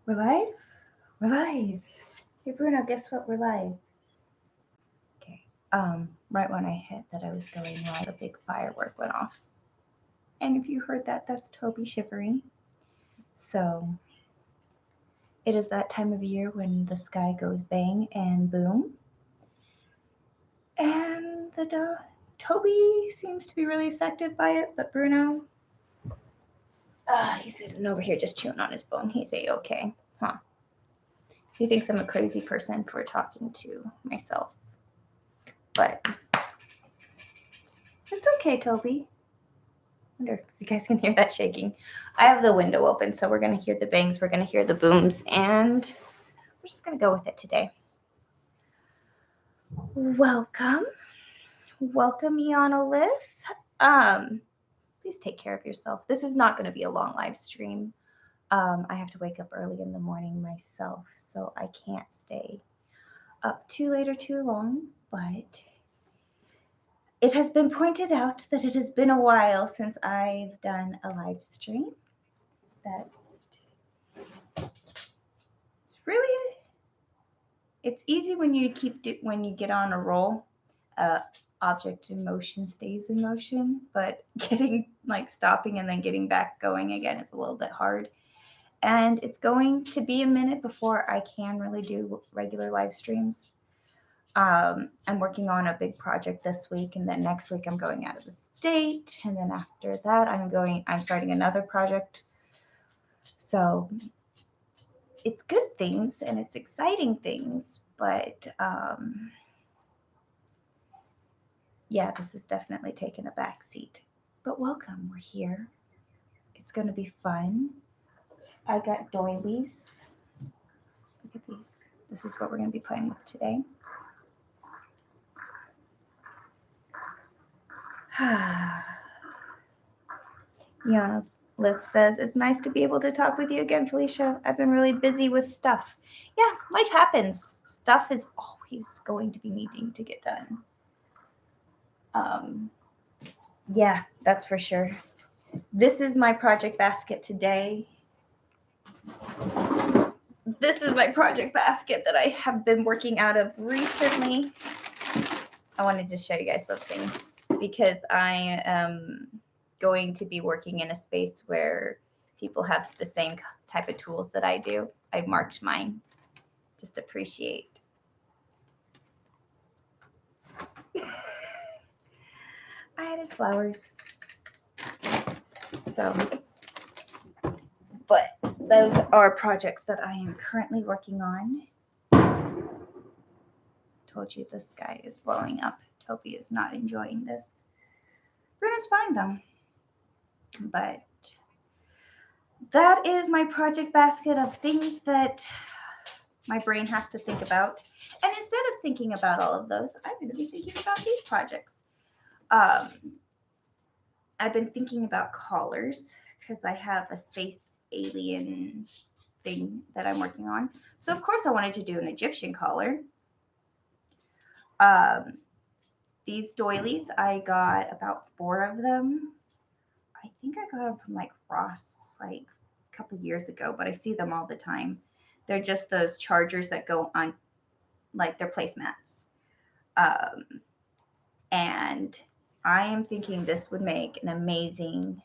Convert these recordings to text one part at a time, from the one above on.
We're live? We're live. Hey Bruno, guess what? We're live. Okay. Right when I hit that I was going live, a big firework went off. And if you heard that, that's Toby shivering. So it is that time of year when the sky goes bang and boom. And Toby seems to be really affected by it, but Bruno, he's sitting over here just chewing on his bone. He's a-okay. Huh. He thinks I'm a crazy person for talking to myself. But it's okay, Toby. Wonder if you guys can hear that shaking. I have the window open, so we're going to hear the bangs, we're going to hear the booms, and we're just going to go with it today. Welcome. Welcome, Yanolith. Please take care of yourself. This is not going to be a long live stream. I have to wake up early in the morning myself, so I can't stay up too late or too long, but it has been pointed out that it has been a while since I've done a live stream. That it's really it's easy when you when you get on a roll. Object in motion stays in motion, but getting like stopping and then getting back going again is a little bit hard. And it's going to be a minute before I can really do regular live streams. I'm working on a big project this week, and then next week I'm going out of the state, and then after that I'm starting another project. So it's good things and it's exciting things, but yeah, this has definitely taken a back seat. But welcome, we're here. It's going to be fun. I got doilies. Look at these. This is what we're going to be playing with today. Yeah, Liz says, it's nice to be able to talk with you again, Felicia. I've been really busy with stuff. Yeah, life happens. Stuff is always going to be needing to get done. Yeah, that's for sure. This is my project basket today. This is my project basket that I have been working out of recently. I wanted to show you guys something because I am going to be working in a space where people have the same type of tools that I do. I've marked mine. Just appreciate. I added flowers. So, but those are projects that I am currently working on. Told you the sky is blowing up. Toby is not enjoying this. Bruno's fine though. But that is my project basket of things that my brain has to think about. And instead of thinking about all of those, I'm going to be thinking about these projects. I've been thinking about collars because I have a space alien thing that I'm working on. So, of course, I wanted to do an Egyptian collar. Um, these doilies, I got about 4 of them. I think I got them from like Ross like a couple years ago, but I see them all the time. They're just those chargers that go on, like they're placemats. And I am thinking this would make an amazing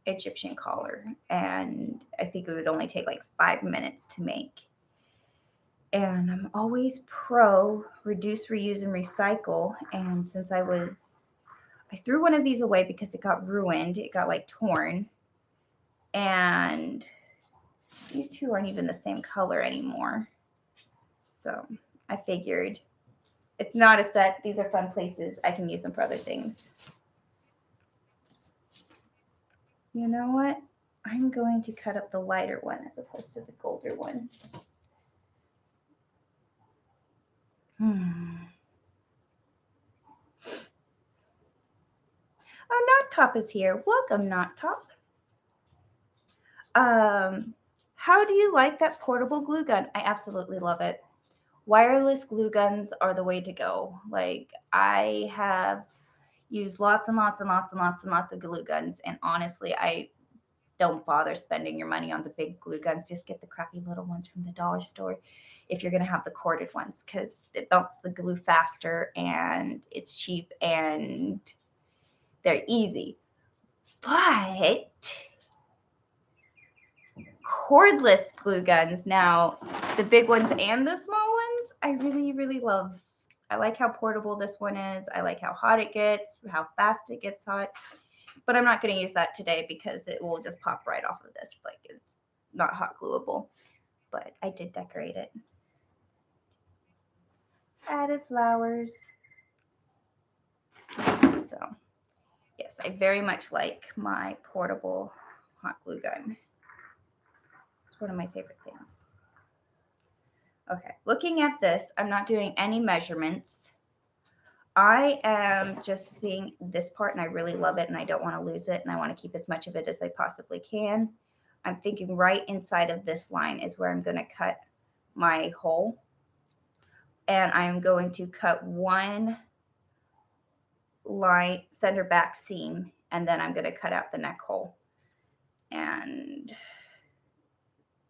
Egyptian collar. And I think it would only take like 5 minutes to make. And I'm always pro reduce, reuse, and recycle. And since I threw one of these away because it got ruined, it got like torn. And these two aren't even the same color anymore. So I figured it's not a set. These are fun places. I can use them for other things. You know what? I'm going to cut up the lighter one as opposed to the golder one. Oh, Not Top is here. Welcome, Not Top. How do you like that portable glue gun? I absolutely love it. Wireless glue guns are the way to go. Like I have used lots and lots and lots and lots and lots of glue guns, and honestly, don't bother spending your money on the big glue guns. Just get the crappy little ones from the dollar store if you're going to have the corded ones, because it melts the glue faster and it's cheap and they're easy. But cordless glue guns, now the big ones and the small ones, I really, really love. I like how portable this one is. I like how hot it gets, how fast it gets hot. But I'm not going to use that today because it will just pop right off of this. Like, it's not hot glueable. But I did decorate it. Added flowers. So, yes, I very much like my portable hot glue gun. It's one of my favorite things. Okay, looking at this, I'm not doing any measurements. I am just seeing this part and I really love it and I don't want to lose it and I want to keep as much of it as I possibly can. I'm thinking right inside of this line is where I'm going to cut my hole. And I'm going to cut one line, center back seam, and then I'm going to cut out the neck hole. And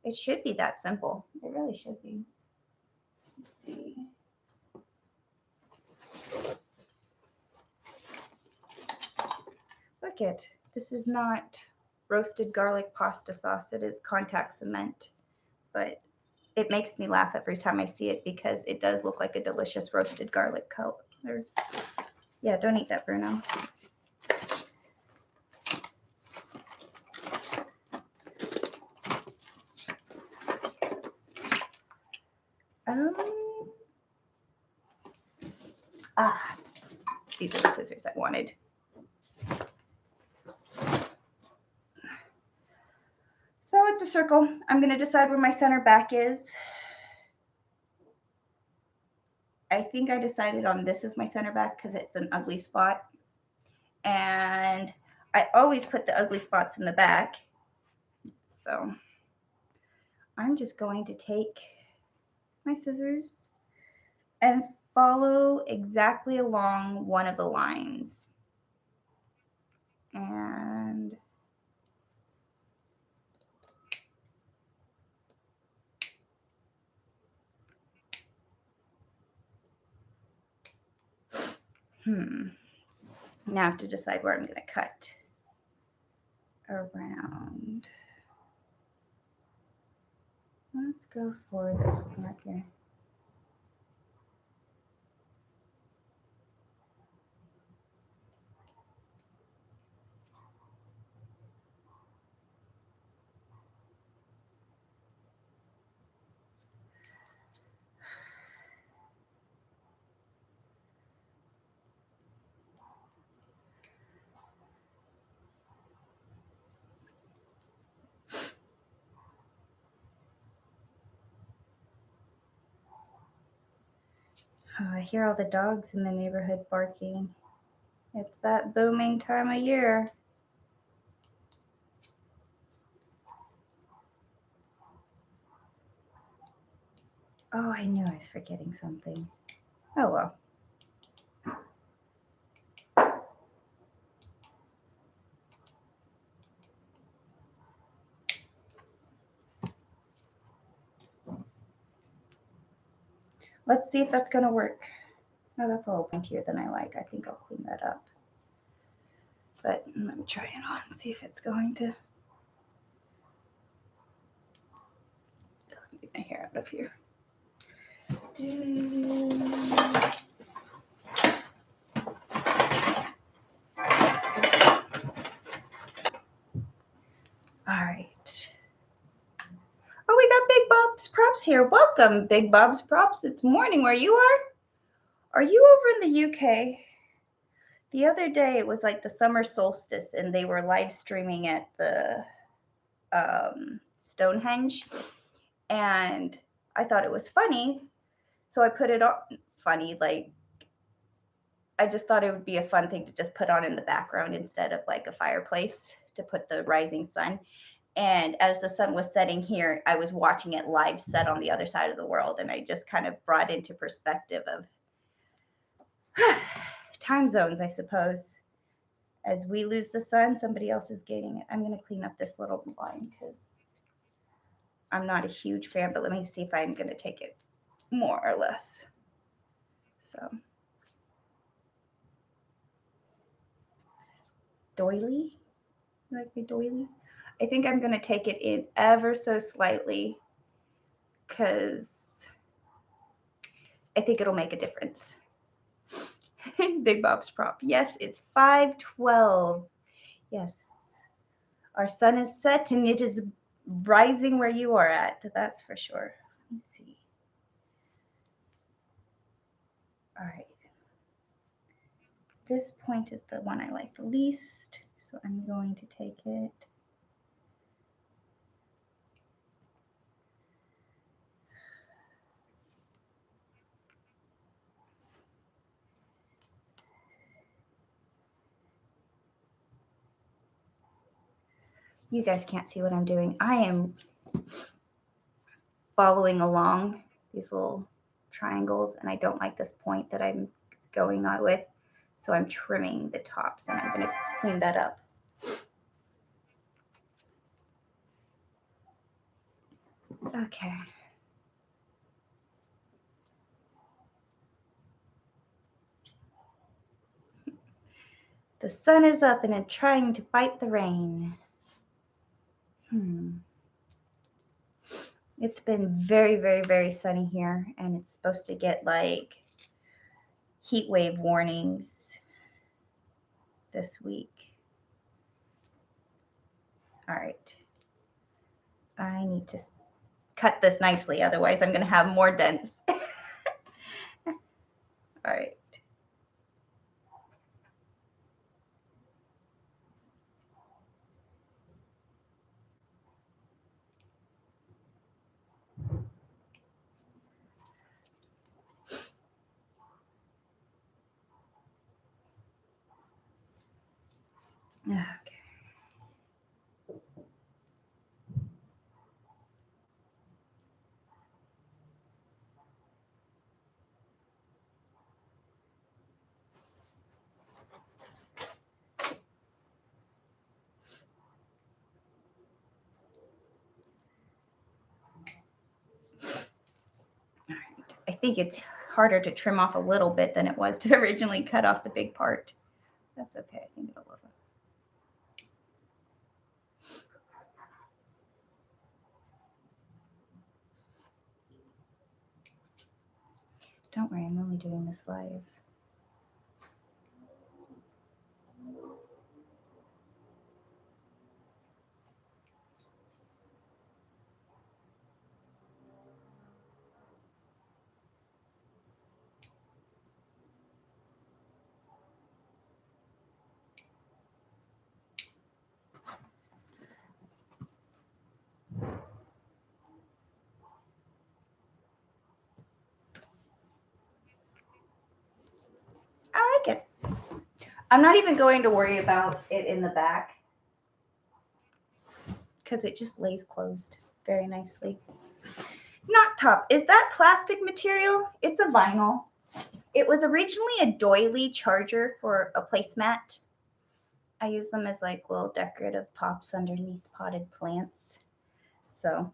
it should be that simple. It really should be. Let's see. Look it. This is not roasted garlic pasta sauce. It is contact cement. But it makes me laugh every time I see it because it does look like a delicious roasted garlic color. Yeah, don't eat that, Bruno. These are the scissors I wanted. So it's a circle. I'm going to decide where my center back is. I think I decided on this as my center back because it's an ugly spot. And I always put the ugly spots in the back. So I'm just going to take my scissors and follow exactly along one of the lines. And now I have to decide where I'm going to cut around. Let's go for this one right here. Oh, I hear all the dogs in the neighborhood barking. It's that booming time of year. Oh, I knew I was forgetting something. Oh well. Let's see if that's going to work. No, that's a little pointier than I like. I think I'll clean that up. But let me try it on and see if it's going to. Let me get my hair out of here. All right. Oh, we got Big Bob's Props here. Welcome, Big Bob's Props. It's morning where you are. Are you over in the UK? The other day it was like the summer solstice and they were live streaming at the Stonehenge. And I thought it was funny. So I put it on. Funny, like, I just thought it would be a fun thing to just put on in the background instead of like a fireplace to put the rising sun. And as the sun was setting here, I was watching it live set on the other side of the world. And I just kind of brought into perspective of time zones, I suppose. As we lose the sun, somebody else is gaining it. I'm going to clean up this little line because I'm not a huge fan, but let me see if I'm going to take it more or less. So, doily, you like my doily? I think I'm going to take it in ever so slightly because I think it'll make a difference. Big Bob's prop. Yes, it's 5:12. Yes. Our sun is set and it is rising where you are at. That's for sure. Let me see. All right. This point is the one I like the least, so I'm going to take it. You guys can't see what I'm doing. I am following along these little triangles, and I don't like this point that I'm going on with, so I'm trimming the tops, and I'm going to clean that up. Okay. The sun is up and it's trying to fight the rain. It's been very, very, very sunny here, and it's supposed to get like heat wave warnings this week. All right. I need to cut this nicely, otherwise I'm going to have more dents. All right. Okay. All right. I think it's harder to trim off a little bit than it was to originally cut off the big part. That's okay. I think it'll look. Don't worry, I'm only doing this live. I like it. I'm not even going to worry about it in the back because it just lays closed very nicely. Not top. Is that plastic material? It's a vinyl. It was originally a doily charger for a placemat. I use them as like little decorative pops underneath potted plants. So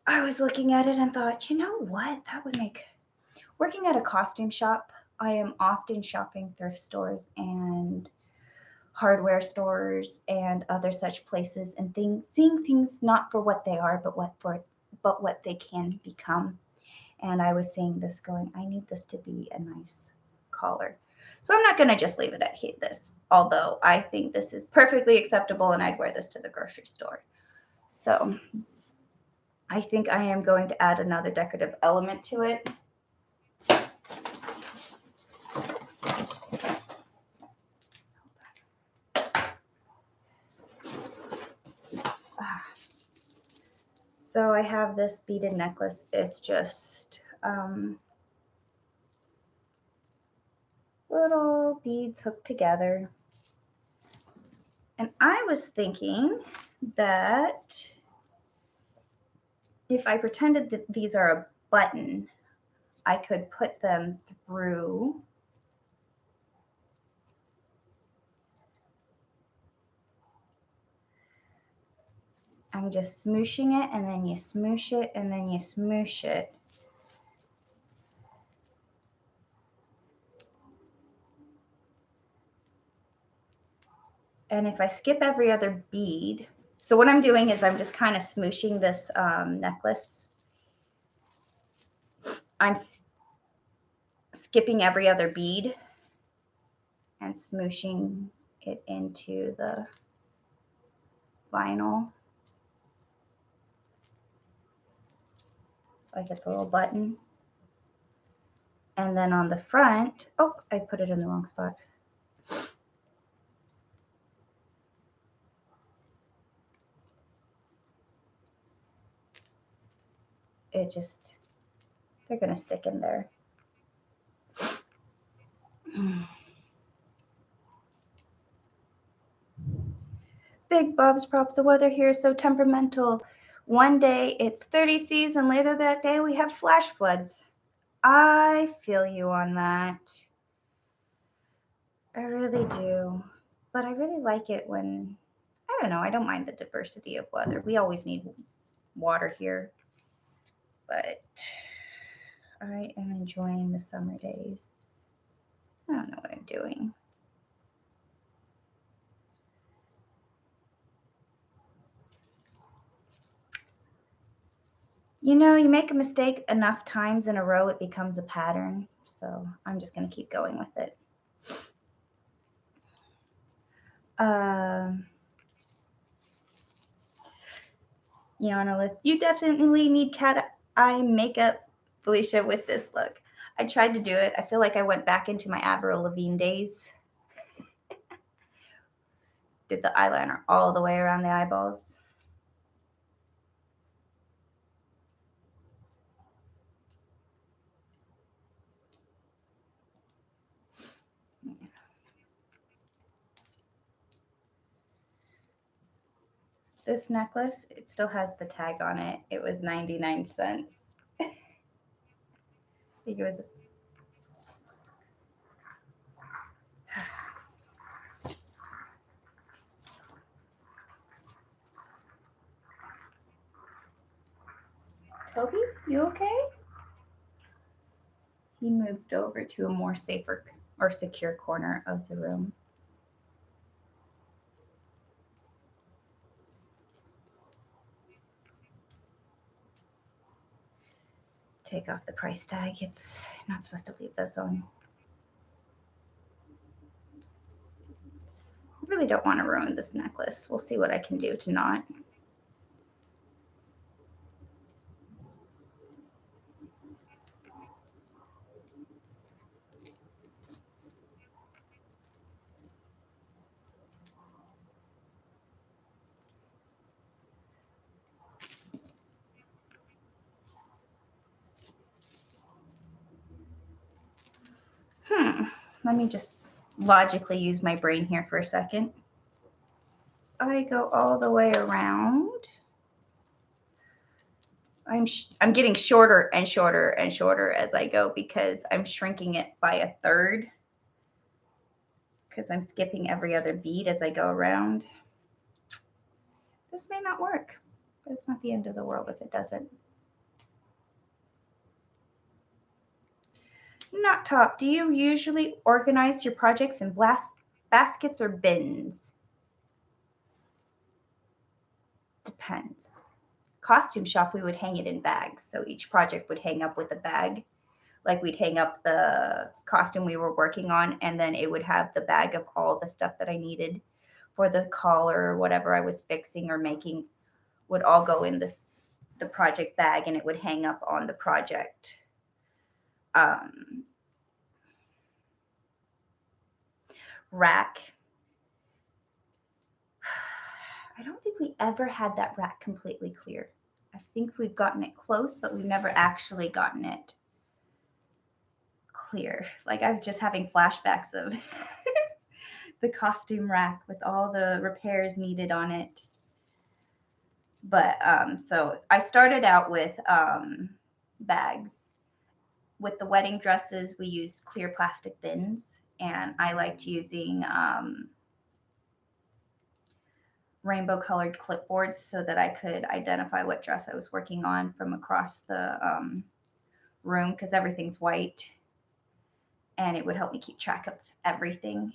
I was looking at it and thought, you know what? That would make working at a costume shop. I am often shopping thrift stores and hardware stores and other such places and seeing things not for what they are, but what they can become. And I was seeing this going, I need this to be a nice collar. So I'm not going to just leave it at this, although I think this is perfectly acceptable and I'd wear this to the grocery store. So I think I am going to add another decorative element to it. So I have this beaded necklace. It's just little beads hooked together. And I was thinking that if I pretended that these are a button, I could put them through I'm just smooshing it, and then you smoosh it, and then you smoosh it. And if I skip every other bead, so what I'm doing is I'm just kind of smooshing this necklace. I'm skipping every other bead and smooshing it into the vinyl like it's a little button. And then on the front, oh, I put it in the wrong spot. It just, they're gonna stick in there. Big Bob's prop, the weather here is so temperamental. One day it's 30 C's and later that day we have flash floods. I feel you on that. I really do. But I really like it when, I don't know, I don't mind the diversity of weather. We always need water here. But I am enjoying the summer days. I don't know what I'm doing. You know, you make a mistake enough times in a row, it becomes a pattern. So I'm just going to keep going with it. Um, Yana, you definitely need cat eye makeup, Felicia, with this look. I tried to do it. I feel like I went back into my Avril Lavigne days. Did the eyeliner all the way around the eyeballs. This necklace, it still has the tag on it. It was 99 cents. I think it was. Toby, you okay? He moved over to a more safer or secure corner of the room. Take off the price tag. It's not supposed to leave those on. I really don't want to ruin this necklace. We'll see what I can do to not. Let me just logically use my brain here for a second. I go all the way around. I'm getting shorter and shorter and shorter as I go because I'm shrinking it by a third because I'm skipping every other bead as I go around. This may not work, but it's not the end of the world if it doesn't. Not top. Do you usually organize your projects in baskets or bins? Depends. Costume shop, we would hang it in bags. So each project would hang up with a bag. Like we'd hang up the costume we were working on, and then it would have the bag of all the stuff that I needed for the collar or whatever I was fixing or making would all go in the project bag, and it would hang up on the project. Rack. I don't think we ever had that rack completely clear. I think we've gotten it close, but we've never actually gotten it clear. Like I'm just having flashbacks of the costume rack with all the repairs needed on it. But so I started out with bags. With the wedding dresses, we used clear plastic bins, and I liked using rainbow colored clipboards so that I could identify what dress I was working on from across the room because everything's white, and it would help me keep track of everything.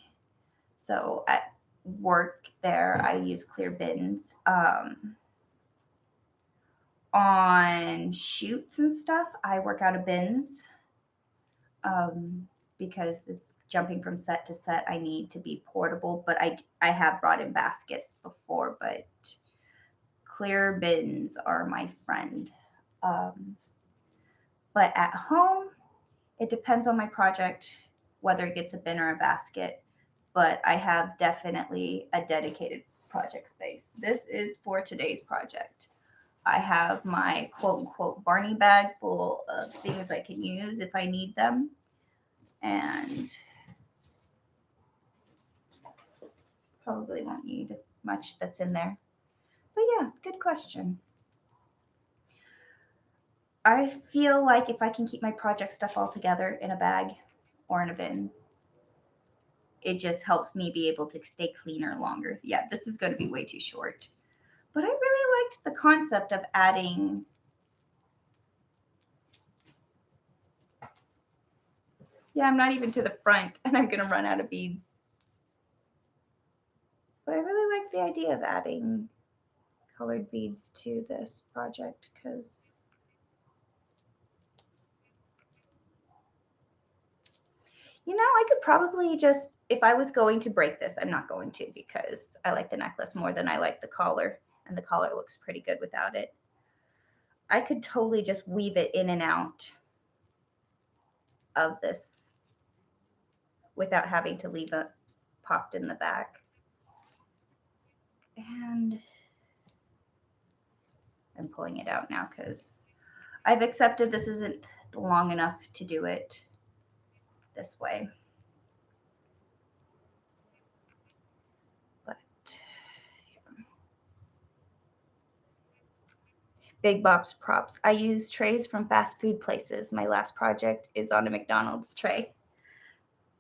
So at work there, I use clear bins. On shoots and stuff, I work out of bins because it's jumping from set to set. I need to be portable, but I have brought in baskets before, but clear bins are my friend. Um, but at home, it depends on my project whether it gets a bin or a basket. But I have definitely a dedicated project space. This is for today's project. I have my quote unquote Barney bag full of things I can use if I need them. And probably won't need much that's in there. But yeah, good question. I feel like if I can keep my project stuff all together in a bag or in a bin, it just helps me be able to stay cleaner longer. Yeah, this is going to be way too short. But I really liked the concept of adding. Yeah, I'm not even to the front and I'm going to run out of beads. But I really like the idea of adding colored beads to this project because I could probably just, if I was going to break this, I'm not going to because I like the necklace more than I like the collar, and the collar looks pretty good without it. I could totally just weave it in and out of this without having to leave it popped in the back. And I'm pulling it out now because I've accepted this isn't long enough to do it this way. But Big Bob's props. I use trays from fast food places. My last project is on a McDonald's tray.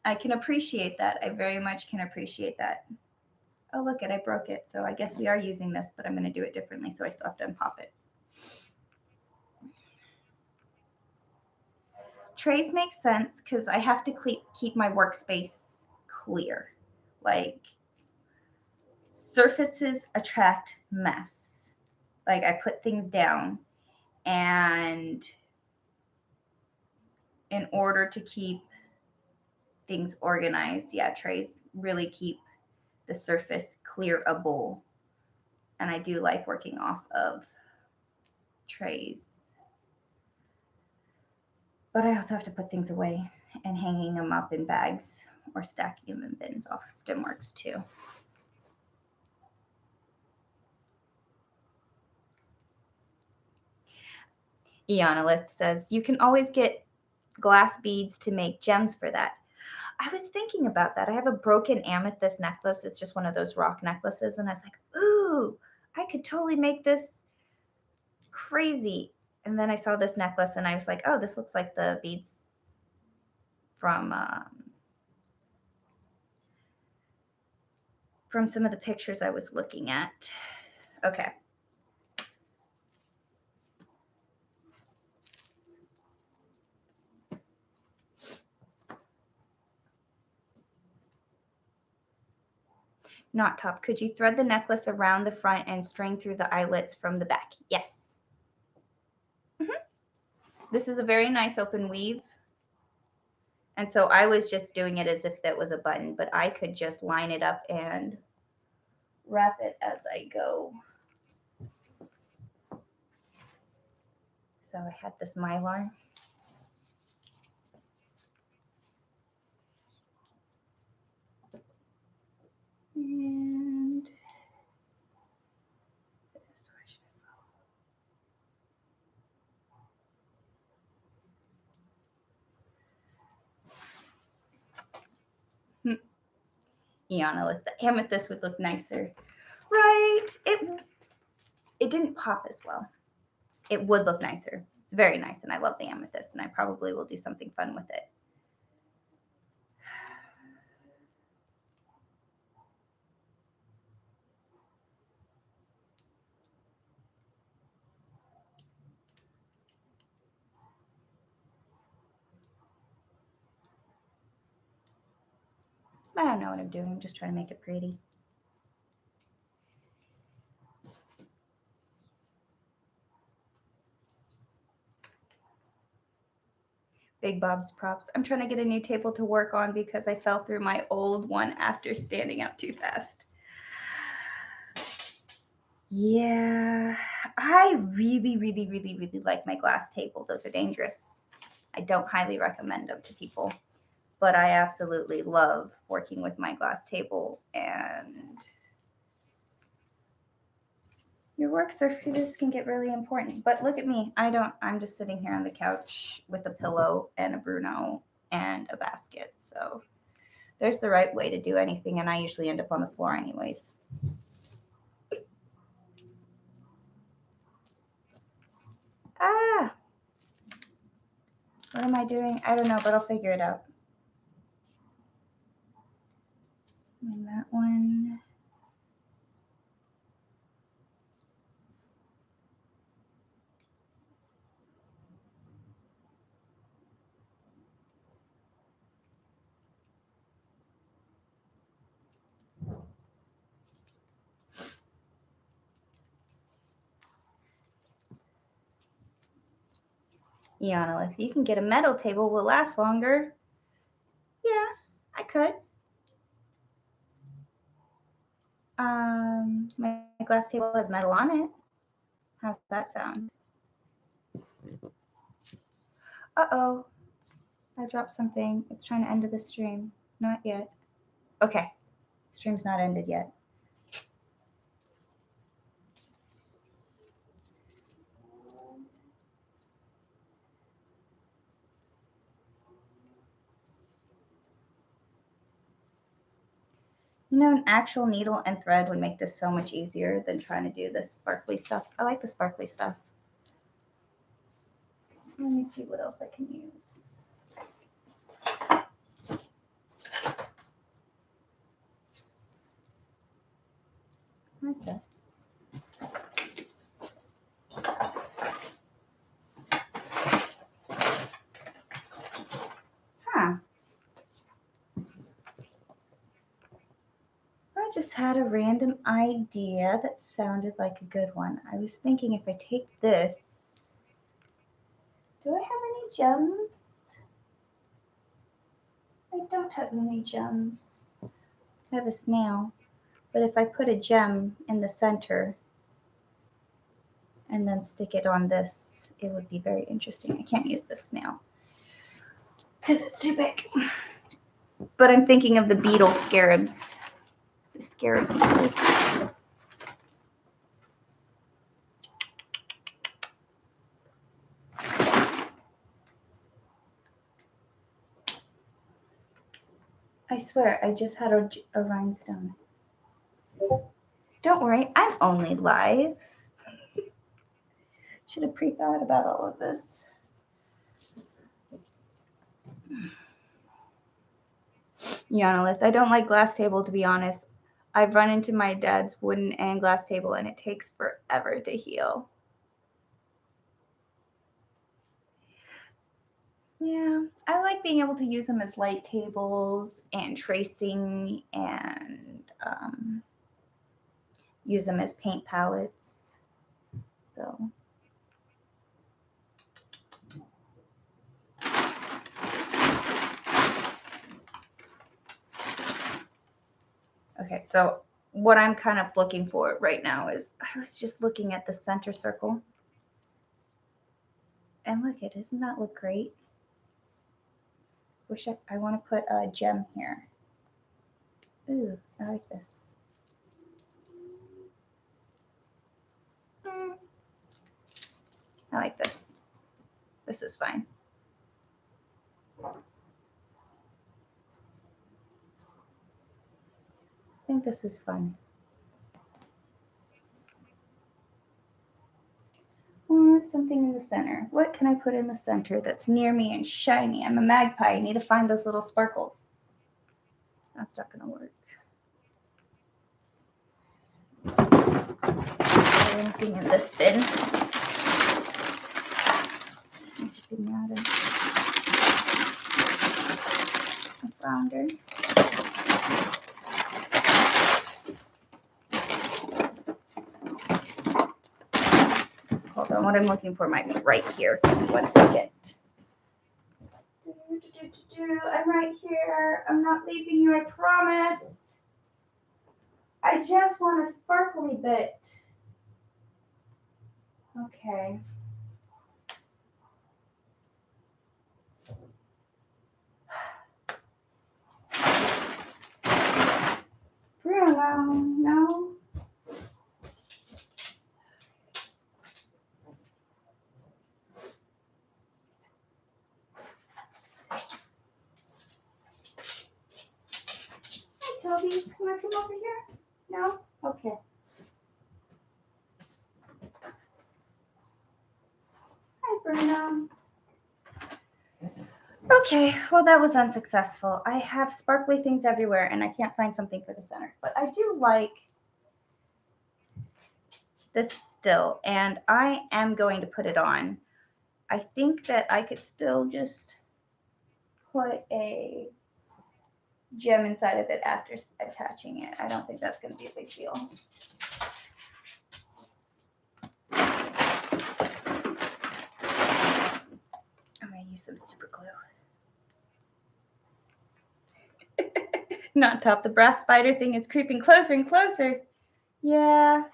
I can appreciate that. I very much can appreciate that. Oh, look it, I broke it. So I guess we are using this, but I'm going to do it differently. So I still have to unpop it. Trays make sense because I have to keep my workspace clear. Like surfaces attract mess. Like I put things down, and in order to keep things organized, yeah, trays really keep the surface clearable. And I do like working off of trays. But I also have to put things away, and hanging them up in bags or stacking them in bins often works too. Ionolith says, you can always get glass beads to make gems for that. I was thinking about that. I have a broken amethyst necklace. It's just one of those rock necklaces. And I was like, ooh, I could totally make this crazy. And then I saw this necklace and I was like, oh, this looks like the beads from some of the pictures I was looking at. Okay. Knot top. Could you thread the necklace around the front and string through the eyelets from the back? Yes. This is a very nice open weave. And so I was just doing it as if that was a button, but I could just line it up and wrap it as I go. So I had this mylar. And this, where should I go? Iana, the amethyst would look nicer. Right. It didn't pop as well. It would look nicer. It's very nice, and I love the amethyst, and I probably will do something fun with it. I don't know what I'm doing. I'm just trying to make it pretty. Big Bob's props. I'm trying to get a new table to work on because I fell through my old one after standing up too fast. Yeah, I really like my glass table. Those are dangerous. I don't highly recommend them to people, but I absolutely love working with my glass table, and your work surfaces can get really important. But look at me. I'm just sitting here on the couch with a pillow and a Bruno and a basket. So there's the right way to do anything, and I usually end up on the floor anyways. Ah, what am I doing? I don't know, but I'll figure it out. And that one. Ionolith, you can get a metal table will last longer. Yeah, I could. My glass table has metal on it. How's that sound? Uh-oh, I dropped something. It's trying to end the stream. Not yet. Okay, stream's not ended yet. You know, an actual needle and thread would make this so much easier than trying to do this sparkly stuff. I like the sparkly stuff. Let me see what else I can use. Like that. Huh. I just had a random idea that sounded like a good one. I was thinking if I take this, do I have any gems? I don't have any gems. I have a snail, but if I put a gem in the center and then stick it on this, it would be very interesting. I can't use this snail because it's too big. But I'm thinking of the beetle scarabs. The scarab beetles. I swear, I just had a rhinestone. Don't worry, I'm only live. Should have pre-thought about all of this. Yonolith, I don't like glass table, to be honest. I've run into my dad's wooden and glass table, and it takes forever to heal. Yeah, I like being able to use them as light tables and tracing, and use them as paint palettes. So. Okay, so what I'm kind of looking for right now is, I was just looking at the center circle. And look, doesn't that look great? Wish I want to put a gem here. Ooh, I like this. I like this. This is fine. I think this is fun. I want something in the center. What can I put in the center that's near me and shiny? I'm a magpie. I need to find those little sparkles. That's not going to work. Is there anything in this bin? A flounder. what I'm looking for might be right here. 1 second. I'm right here. I'm not leaving you, I promise. I just want a sparkly bit. Okay. Bruno, no. Hi, Toby. Can I come over here? No? Okay. Hi, Bruno. Okay, well, that was unsuccessful. I have sparkly things everywhere, and I can't find something for the center. But I do like this still, and I am going to put it on. I think that I could still just put a gem inside of it after attaching it. I don't think that's going to be a big deal. I'm going to use some super glue. Not top, the brass spider thing is creeping closer and closer. Yeah,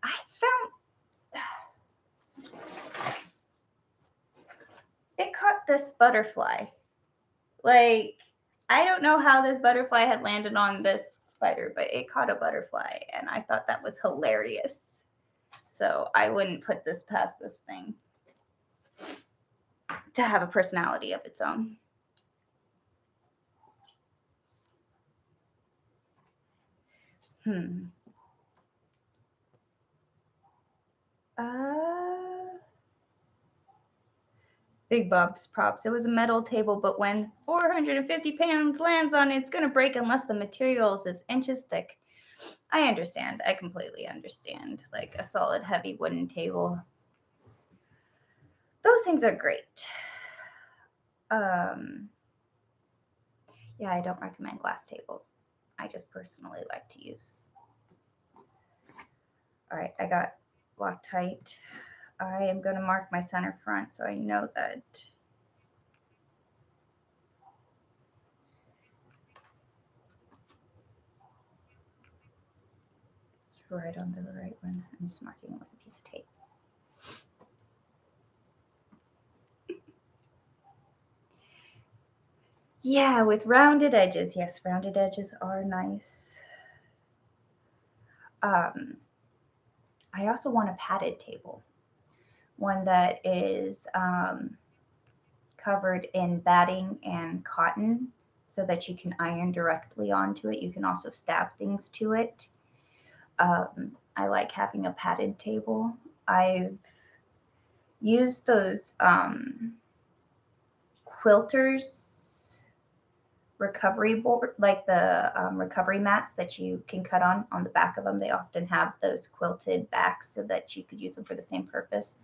I found it caught this butterfly. Like, I don't know how this butterfly had landed on this spider, but it caught a butterfly, and I thought that was hilarious. So I wouldn't put this past this thing to have a personality of its own. Big Bob's props. It was a metal table, but when 450 pounds lands on it, it's going to break unless the materials is inches thick. I understand. I completely understand. Like a solid, heavy wooden table. Those things are great. Yeah, I don't recommend glass tables. I just personally like to use. All right, I got Loctite. I am going to mark my center front so I know that it's right on the right one. I'm just marking it with a piece of tape. Yeah, with rounded edges. Yes, rounded edges are nice. I also want a padded table, one that is covered in batting and cotton so that you can iron directly onto it. You can also stab things to it. I like having a padded table. I've used those quilters recovery board, like the recovery mats that you can cut on the back of them. They often have those quilted backs so that you could use them for the same purpose.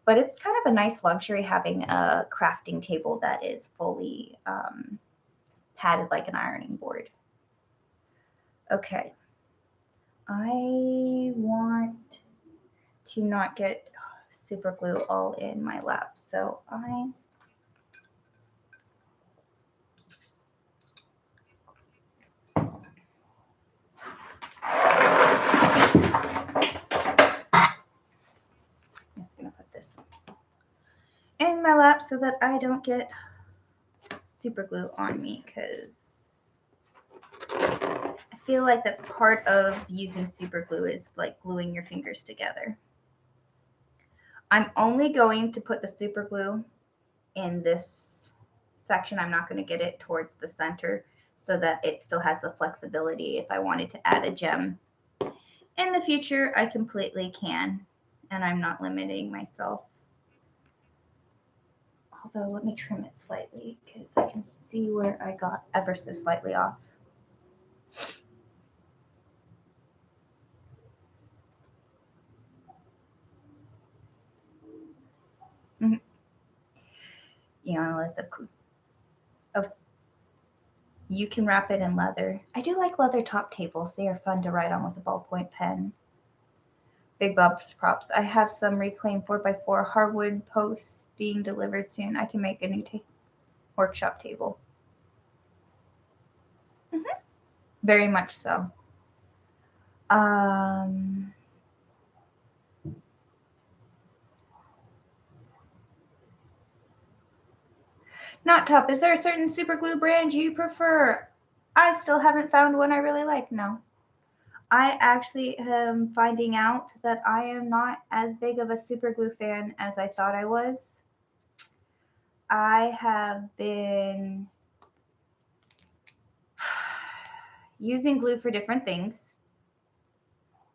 But it's kind of a nice luxury having a crafting table that is fully padded like an ironing board. Okay. I want to not get super glue all in my lap, so I'm just going to put this in my lap so that I don't get super glue on me, because I feel like that's part of using super glue, is like gluing your fingers together. I'm only going to put the super glue in this section. I'm not going to get it towards the center so that it still has the flexibility. If I wanted to add a gem in the future, I completely can, and I'm not limiting myself. Although, let me trim it slightly because I can see where I got ever so slightly off. Mm-hmm. You want to let the you can wrap it in leather. I do like leather top tables. They are fun to write on with a ballpoint pen. Big Bob's Props. I have some reclaimed 4x4 hardwood posts being delivered soon. I can make a new workshop table. Very much so. Not top. Is there a certain super glue brand you prefer? I still haven't found one I really like. No. I actually am finding out that I am not as big of a super glue fan as I thought I was. I have been using glue for different things.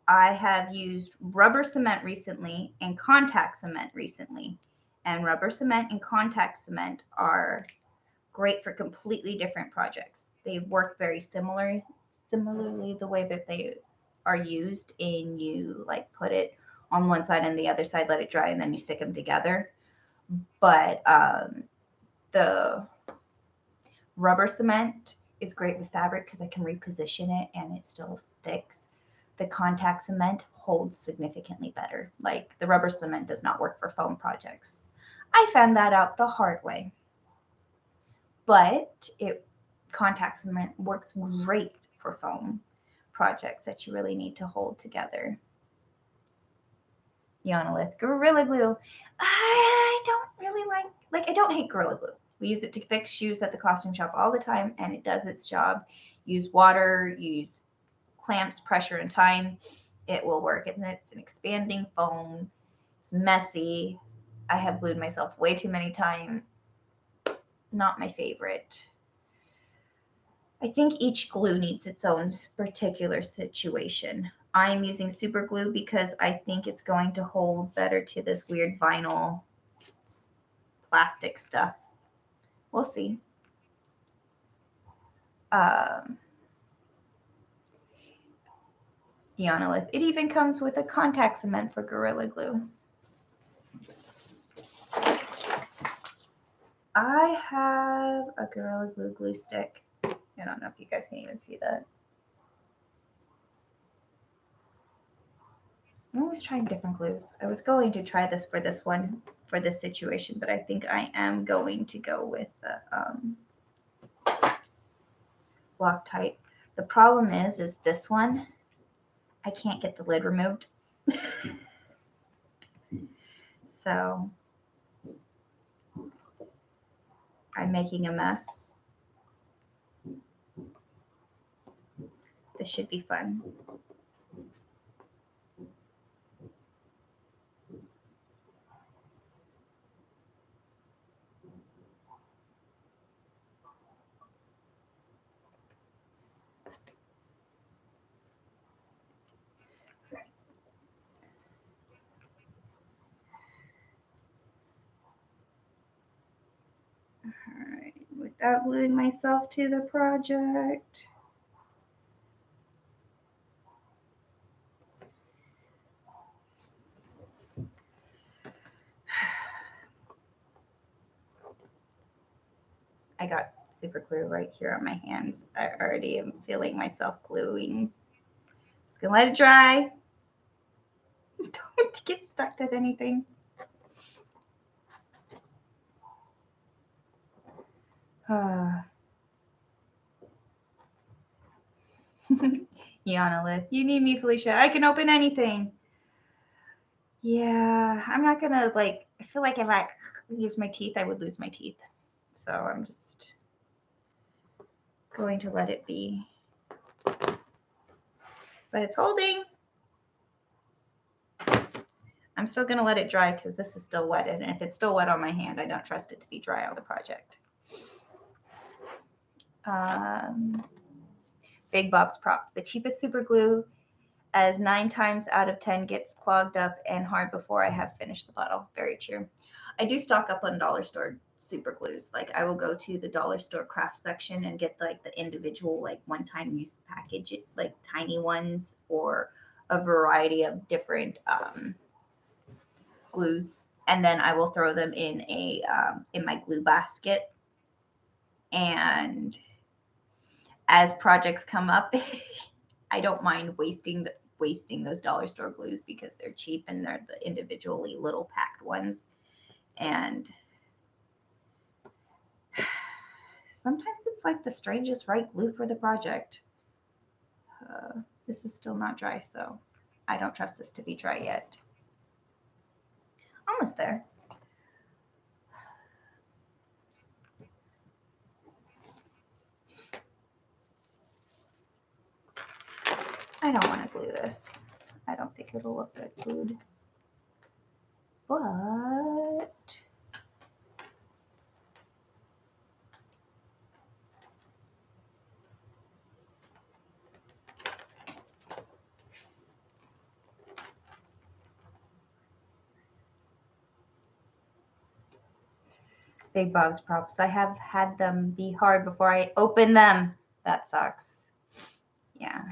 I have used rubber cement recently and contact cement recently. And rubber cement and contact cement are great for completely different projects. They work very similarly the way that they are used in you like put it on one side and the other side, let it dry, and then you stick them together. But the rubber cement is great with fabric because I can reposition it and it still sticks. The contact cement holds significantly better. Like the rubber cement does not work for foam projects. I found that out the hard way. But contact cement works great for foam projects that you really need to hold together. Yonolith, Gorilla Glue. I don't really I don't hate Gorilla Glue. We use it to fix shoes at the costume shop all the time, and it does its job. Use water, use clamps, pressure, and time. It will work. And it's an expanding foam. It's messy. I have glued myself way too many times. Not my favorite. I think each glue needs its own particular situation. I'm using super glue because I think it's going to hold better to this weird vinyl plastic stuff. We'll see. Yonolith. It even comes with a contact cement for Gorilla Glue. I have a Gorilla Glue glue stick. I don't know if you guys can even see that. I'm always trying different glues. I was going to try this for this one, for this situation, but I think I am going to go with the Loctite. The problem is this one, I can't get the lid removed. So I'm making a mess. This should be fun. All right, without gluing myself to the project. I got super glue right here on my hands. I already am feeling myself gluing. Just gonna let it dry. Don't get stuck with anything. Yonolith, you need me, Felicia. I can open anything. Yeah, I'm not gonna I feel like if I use my teeth, I would lose my teeth. So I'm just going to let it be. But it's holding. I'm still gonna let it dry because this is still wet. And if it's still wet on my hand, I don't trust it to be dry on the project. Big Bob's Prop. The cheapest super glue, as 9 times out of 10 gets clogged up and hard before I have finished the bottle. Very true. I do stock up on dollar store super glues. Like I will go to the dollar store craft section and get the individual one-time use package, like tiny ones, or a variety of different glues, and then I will throw them in in my glue basket. And as projects come up, I don't mind wasting wasting those dollar store glues because they're cheap and they're the individually little packed ones. And sometimes it's like the strangest right glue for the project. This is still not dry, so I don't trust this to be dry yet. Almost there. I don't want to glue this. I don't think it'll look good glued. But Big Bob's props. I have had them be hard before I open them. That sucks. Yeah.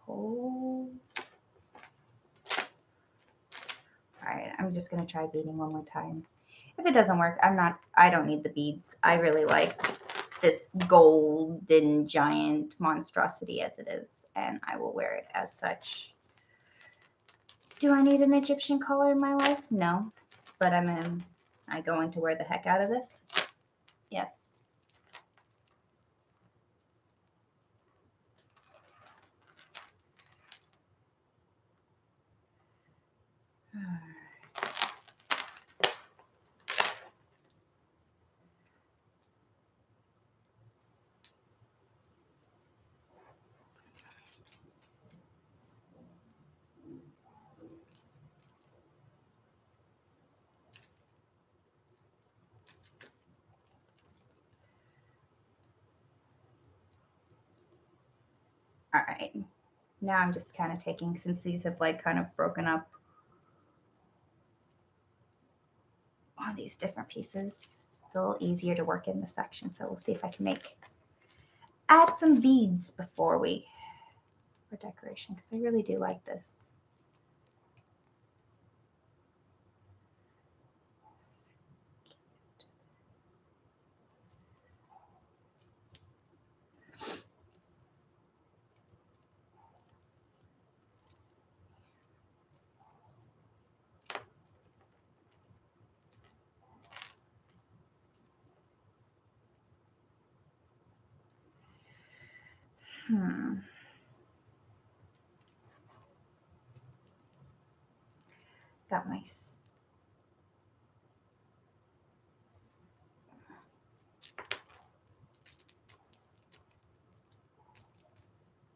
Oh. All right, I'm just gonna try beading one more time. If it doesn't work, I don't need the beads. I really like this golden giant monstrosity as it is, and I will wear it as such. Do I need an Egyptian collar in my life? No, but I'm going to wear the heck out of this. Yes. All right. Now I'm just kind of taking, since these have like kind of broken up all these different pieces, it's a little easier to work in the section. So we'll see if I can add some beads before for decoration, because I really do like this. Got my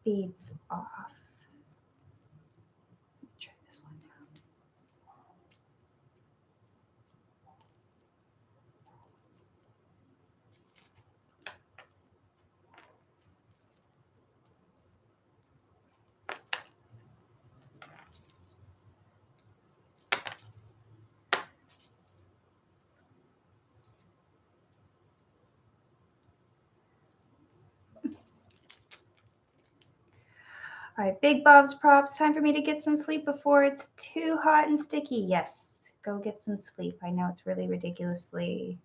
beads off. Let me try this one now. All right, Big Bob's props. Time for me to get some sleep before it's too hot and sticky. Yes, go get some sleep. I know it's really ridiculously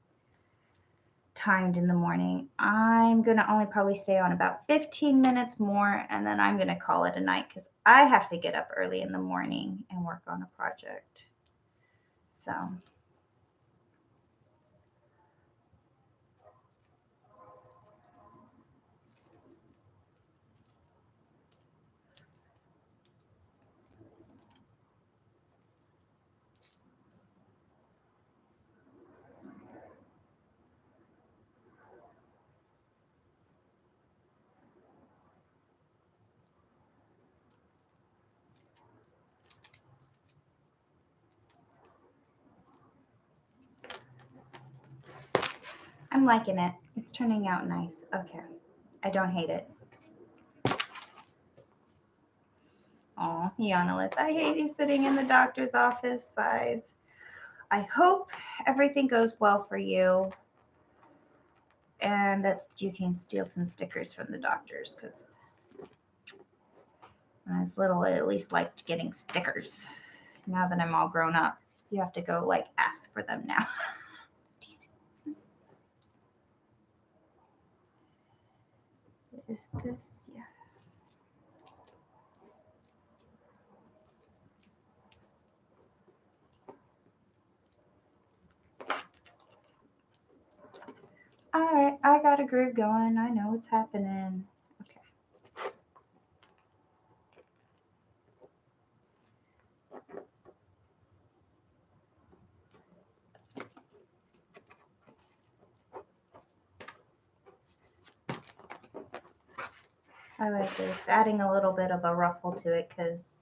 timed in the morning. I'm going to only probably stay on about 15 minutes more, and then I'm going to call it a night because I have to get up early in the morning and work on a project. So I'm liking it. It's turning out nice. Okay. I don't hate it. Oh, Yanalith, I hate you sitting in the doctor's office. Sighs. I hope everything goes well for you and that you can steal some stickers from the doctors, because when I was little, I at least liked getting stickers. Now that I'm all grown up, you have to go like ask for them now. Is this? Yeah. All right, I got a groove going. I know what's happening. Okay. I like it. It's adding a little bit of a ruffle to it because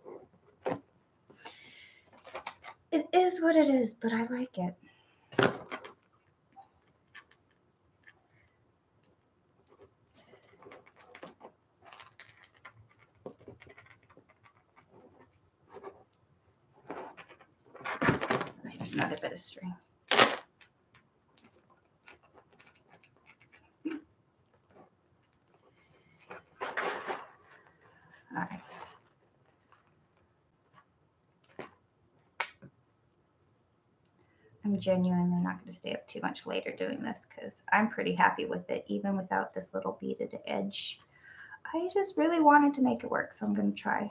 it is what it is, but I like it. Here's another bit of string. All right. I'm genuinely not going to stay up too much later doing this because I'm pretty happy with it, even without this little beaded edge. I just really wanted to make it work, so I'm going to try.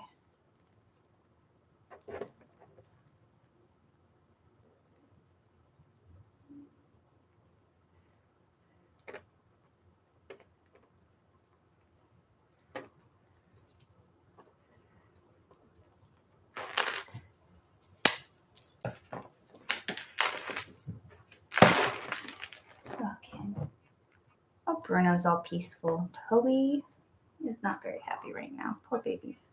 Okay. Oh, Bruno's all peaceful. Toby is not very happy right now. Poor babies.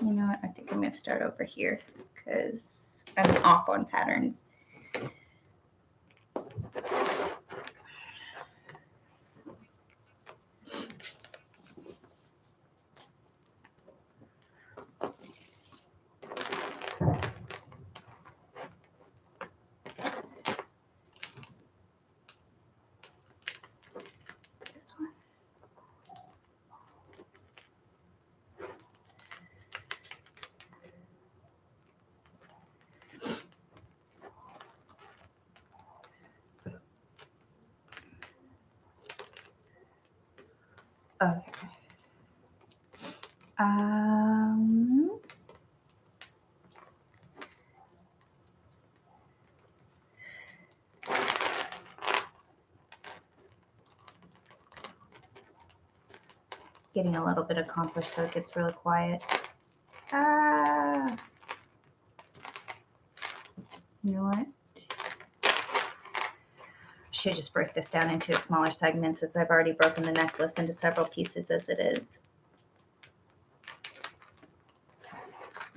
You know what? I think I'm going to start over here because I'm off on patterns. This one. Okay. Getting a little bit accomplished so it gets really quiet. Ah. You know what? I should just break this down into a smaller segment since I've already broken the necklace into several pieces as it is.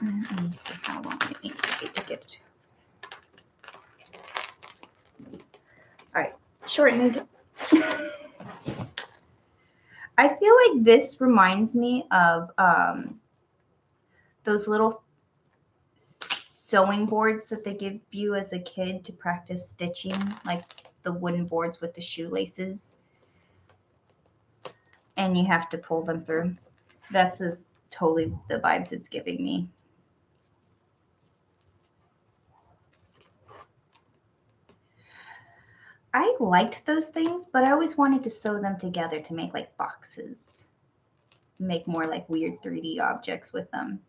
Let me see how long it needs to be to get it. All right, shortened. I feel like this reminds me of those little sewing boards that they give you as a kid to practice stitching, like the wooden boards with the shoelaces, and you have to pull them through. That's totally the vibes it's giving me. I liked those things, but I always wanted to sew them together to make like boxes, make more like weird 3D objects with them.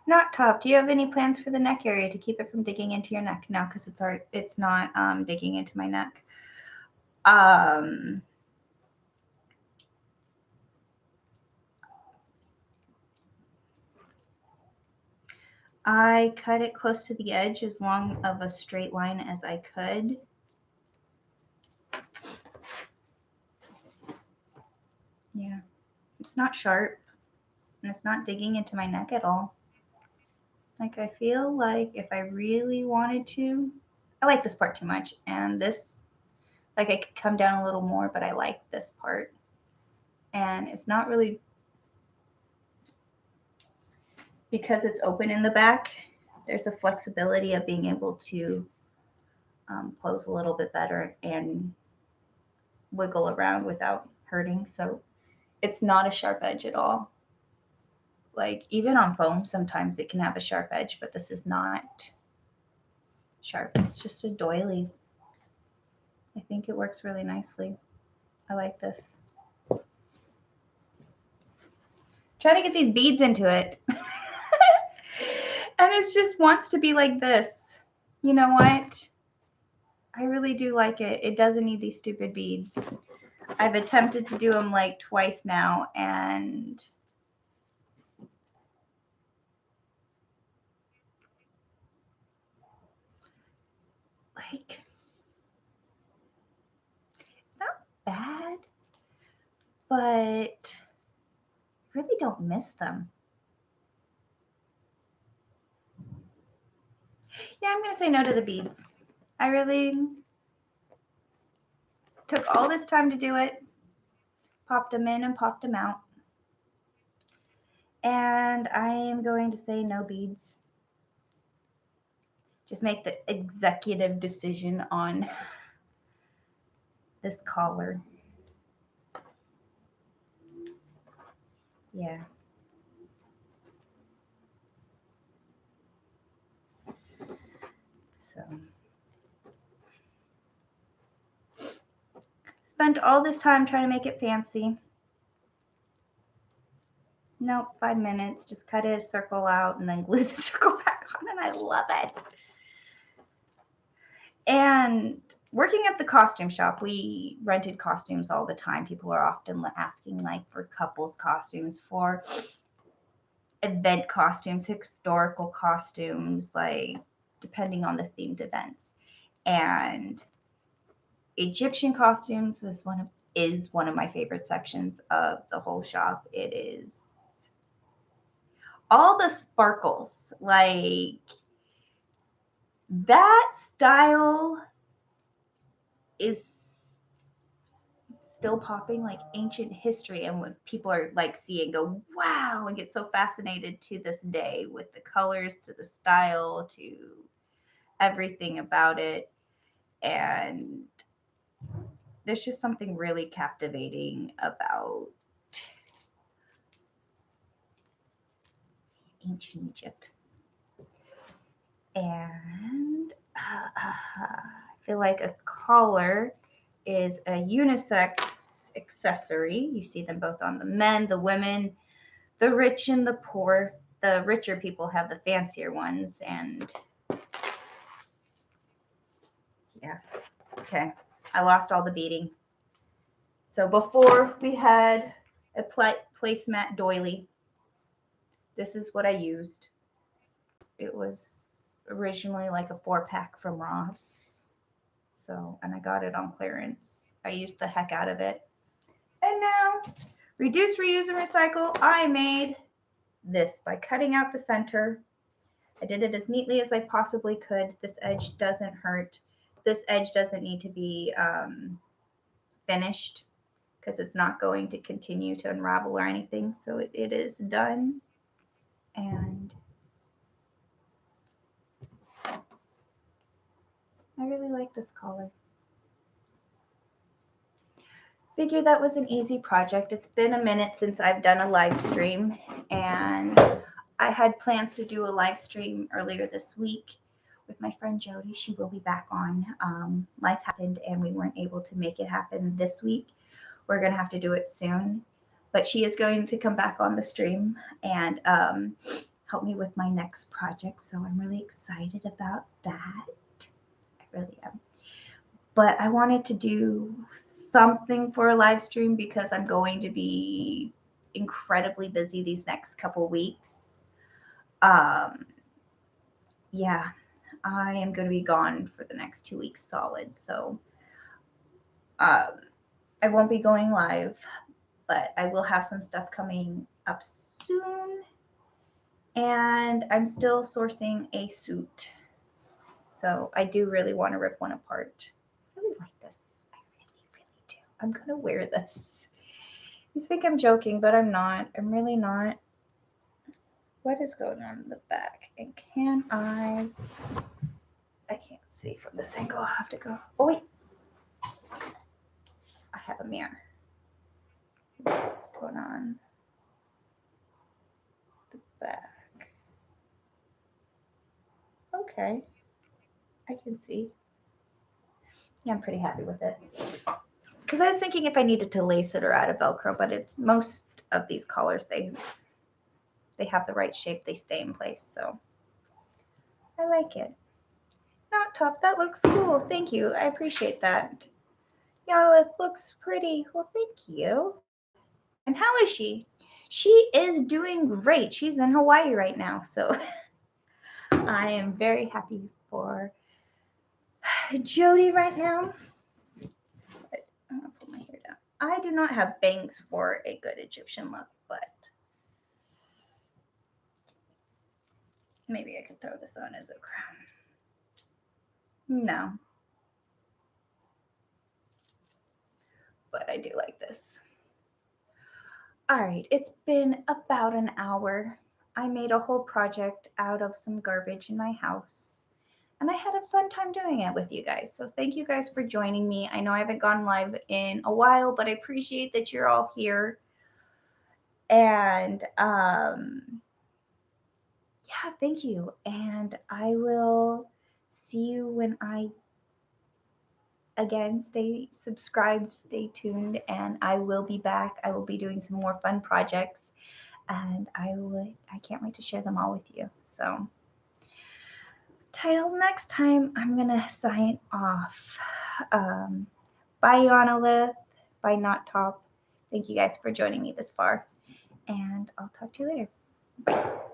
Not top. Do you have any plans for the neck area to keep it from digging into your neck? No, because it's not digging into my neck. I cut it close to the edge as long of a straight line as I could. Yeah, it's not sharp and it's not digging into my neck at all. Like I feel like if I really wanted to, I like this part too much. And this, like I could come down a little more, but I like this part. And it's not really, because it's open in the back, there's a flexibility of being able to close a little bit better and wiggle around without hurting. So it's not a sharp edge at all. Like even on foam, sometimes it can have a sharp edge, but this is not sharp. It's just a doily. I think it works really nicely. I like this. Try to get these beads into it. And it just wants to be like this. You know what? I really do like it. It doesn't need these stupid beads. I've attempted to do them like twice now, and like it's not bad, but I really don't miss them. Yeah, I'm gonna say no to the beads. I really took all this time to do it, popped them in and popped them out, and I am going to say no beads. Just make the executive decision on this collar. Yeah. So spent all this time trying to make it fancy. Nope, 5 minutes. Just cut it a circle out and then glue the circle back on, and I love it. And working at the costume shop, we rented costumes all the time. People are often asking like for couples costumes, for event costumes, historical costumes, like depending on the themed events. And Egyptian costumes is one of my favorite sections of the whole shop. It is all the sparkles, like that style is still popping, like ancient history, and what people are like see and go wow and get so fascinated to this day with the colors, to the style, to everything about it. And there's just something really captivating about ancient Egypt. And I feel like a collar is a unisex accessory. You see them both on the men, the women, the rich and the poor. The richer people have the fancier ones. And yeah, okay. I lost all the beading. So before we had a placemat doily. This is what I used. It was originally like a 4-pack from Ross. So, and I got it on clearance. I used the heck out of it. And now, reduce, reuse, and recycle. I made this by cutting out the center. I did it as neatly as I possibly could. This edge doesn't hurt. This edge doesn't need to be finished because it's not going to continue to unravel or anything. So it is done. And I really like this collar. Figured that was an easy project. It's been a minute since I've done a live stream, and I had plans to do a live stream earlier this week with my friend Jody. She will be back on. Life happened and we weren't able to make it happen this week. We're going to have to do it soon, but she is going to come back on the stream and help me with my next project. So I'm really excited about that. I really am. But I wanted to do something for a live stream because I'm going to be incredibly busy these next couple weeks. Yeah, I am going to be gone for the next 2 weeks solid. So I won't be going live, but I will have some stuff coming up soon. And I'm still sourcing a suit. So I do really want to rip one apart. I really like this. I really, really do. I'm going to wear this. You think I'm joking, but I'm not. I'm really not. What is going on in the back? And can I can't see from this angle. I'll have to go. Oh, wait. I have a mirror. Let's see what's going on the back. Okay. I can see. Yeah, I'm pretty happy with it. Because I was thinking if I needed to lace it or add a Velcro, but it's most of these collars, they have the right shape, they stay in place, so I like it. Not top, that looks cool. Thank you. I appreciate that. Y'all, it looks pretty. Well, thank you. And how is she? She is doing great. She's in Hawaii right now, so I am very happy for Jody right now. I'm gonna pull my hair down. I do not have bangs for a good Egyptian look, but maybe I could throw this on as a crown. No. But I do like this. All right, it's been about an hour. I made a whole project out of some garbage in my house, and I had a fun time doing it with you guys. So thank you guys for joining me. I know I haven't gone live in a while, but I appreciate that you're all here. And yeah, thank you. And I will see you when I again stay subscribed, stay tuned, and I will be back. I will be doing some more fun projects, and I can't wait to share them all with you. So till next time, I'm gonna sign off. Bye, Yanalith. Bye, Not Top. Thank you guys for joining me this far, and I'll talk to you later. Bye.